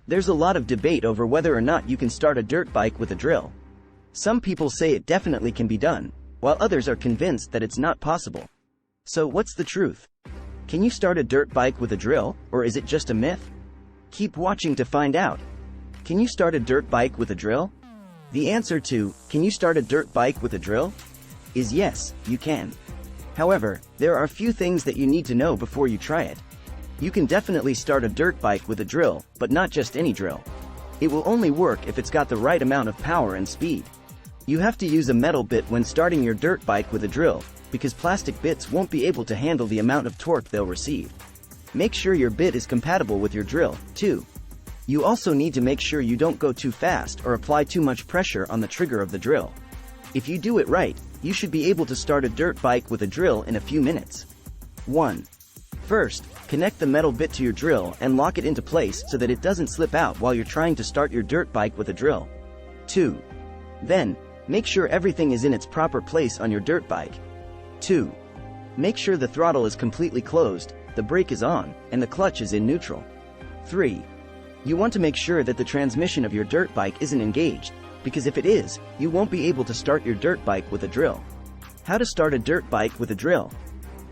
There's a lot of debate over whether or not you can start a dirt bike with a drill. Some people say it definitely can be done, while others are convinced that it's not possible. So what's the truth? Can you start a dirt bike with a drill, or is it just a myth? Keep watching to find out. Can you start a dirt bike with a drill? The answer to, can you start a dirt bike with a drill? Is yes, you can. However, there are a few things that you need to know before you try it. You can definitely start a dirt bike with a drill, but not just any drill. It will only work if it's got the right amount of power and speed. You have to use a metal bit when starting your dirt bike with a drill, because plastic bits won't be able to handle the amount of torque they'll receive. Make sure your bit is compatible with your drill, too. You also need to make sure you don't go too fast or apply too much pressure on the trigger of the drill. If you do it right, you should be able to start a dirt bike with a drill in a few minutes. 1. First, connect the metal bit to your drill and lock it into place so that it doesn't slip out while you're trying to start your dirt bike with a drill. 2. Then, make sure everything is in its proper place on your dirt bike. 2. Make sure the throttle is completely closed, the brake is on, and the clutch is in neutral. 3. You want to make sure that the transmission of your dirt bike isn't engaged, because if it is, you won't be able to start your dirt bike with a drill. How to start a dirt bike with a drill?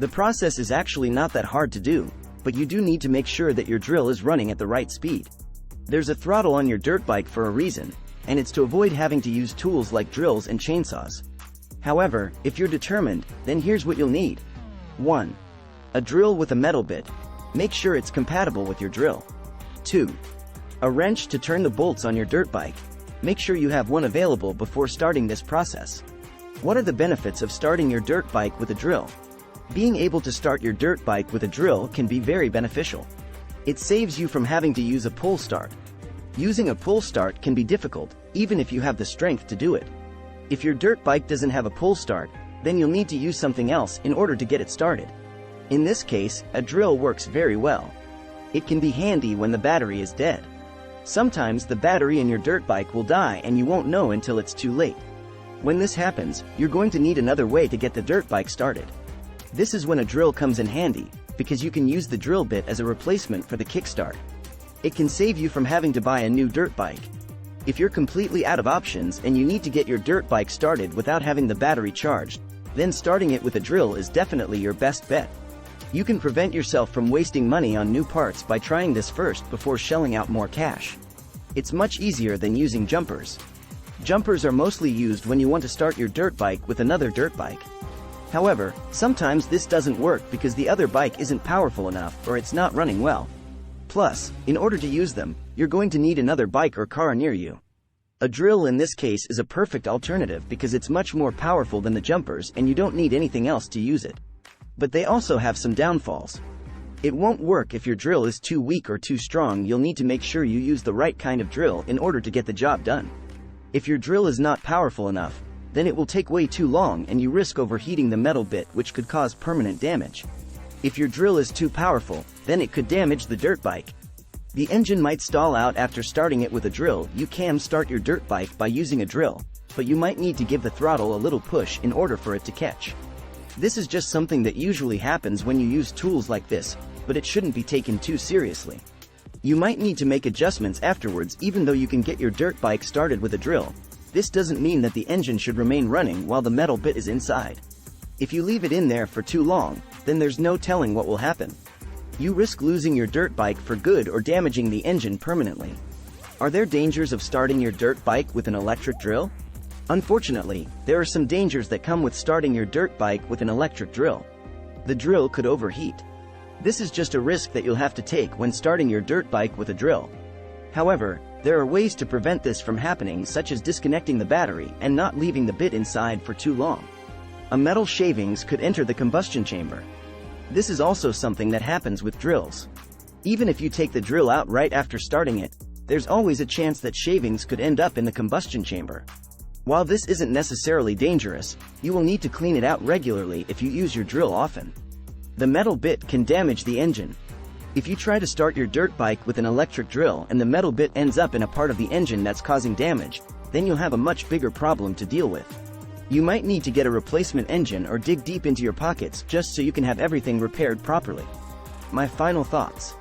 The process is actually not that hard to do, but you do need to make sure that your drill is running at the right speed. There's a throttle on your dirt bike for a reason, and it's to avoid having to use tools like drills and chainsaws. However, if you're determined, then here's what you'll need. 1. A drill with a metal bit. Make sure it's compatible with your drill. 2. A wrench to turn the bolts on your dirt bike. Make sure you have one available before starting this process. What are the benefits of starting your dirt bike with a drill? Being able to start your dirt bike with a drill can be very beneficial. It saves you from having to use a pull start. Using a pull start can be difficult, even if you have the strength to do it. If your dirt bike doesn't have a pull start, then you'll need to use something else in order to get it started. In this case, a drill works very well. It can be handy when the battery is dead. Sometimes the battery in your dirt bike will die and you won't know until it's too late. When this happens, you're going to need another way to get the dirt bike started. This is when a drill comes in handy, because you can use the drill bit as a replacement for the kickstart. It can save you from having to buy a new dirt bike. If you're completely out of options and you need to get your dirt bike started without having the battery charged, then starting it with a drill is definitely your best bet. You can prevent yourself from wasting money on new parts by trying this first before shelling out more cash. It's much easier than using jumpers. Jumpers are mostly used when you want to start your dirt bike with another dirt bike. However, sometimes this doesn't work because the other bike isn't powerful enough or it's not running well. Plus, in order to use them, you're going to need another bike or car near you. A drill in this case is a perfect alternative because it's much more powerful than the jumpers and you don't need anything else to use it. But they also have some downfalls. It won't work if your drill is too weak or too strong. You'll need to make sure you use the right kind of drill in order to get the job done. If your drill is not powerful enough, then it will take way too long and you risk overheating the metal bit, which could cause permanent damage. If your drill is too powerful, then it could damage the dirt bike. The engine might stall out after starting it with a drill. You can start your dirt bike by using a drill, but you might need to give the throttle a little push in order for it to catch. This is just something that usually happens when you use tools like this, but it shouldn't be taken too seriously. You might need to make adjustments afterwards. Even though you can get your dirt bike started with a drill, this doesn't mean that the engine should remain running while the metal bit is inside. If you leave it in there for too long, then there's no telling what will happen. You risk losing your dirt bike for good or damaging the engine permanently. Are there dangers of starting your dirt bike with an electric drill? Unfortunately, there are some dangers that come with starting your dirt bike with an electric drill. The drill could overheat. This is just a risk that you'll have to take when starting your dirt bike with a drill. However, there are ways to prevent this from happening, such as disconnecting the battery and not leaving the bit inside for too long. A metal shavings could enter the combustion chamber. This is also something that happens with drills. Even if you take the drill out right after starting it, there's always a chance that shavings could end up in the combustion chamber. While this isn't necessarily dangerous, you will need to clean it out regularly if you use your drill often. The metal bit can damage the engine. If you try to start your dirt bike with an electric drill and the metal bit ends up in a part of the engine that's causing damage, then you'll have a much bigger problem to deal with. You might need to get a replacement engine or dig deep into your pockets just so you can have everything repaired properly. My final thoughts.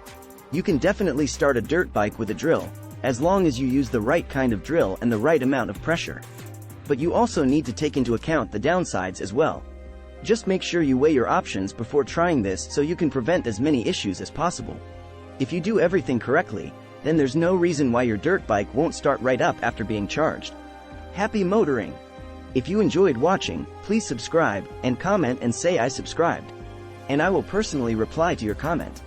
You can definitely start a dirt bike with a drill, as long as you use the right kind of drill and the right amount of pressure. But you also need to take into account the downsides as well. Just make sure you weigh your options before trying this so you can prevent as many issues as possible. If you do everything correctly, then there's no reason why your dirt bike won't start right up after being charged. Happy motoring! If you enjoyed watching, please subscribe and comment and say I subscribed. And I will personally reply to your comment.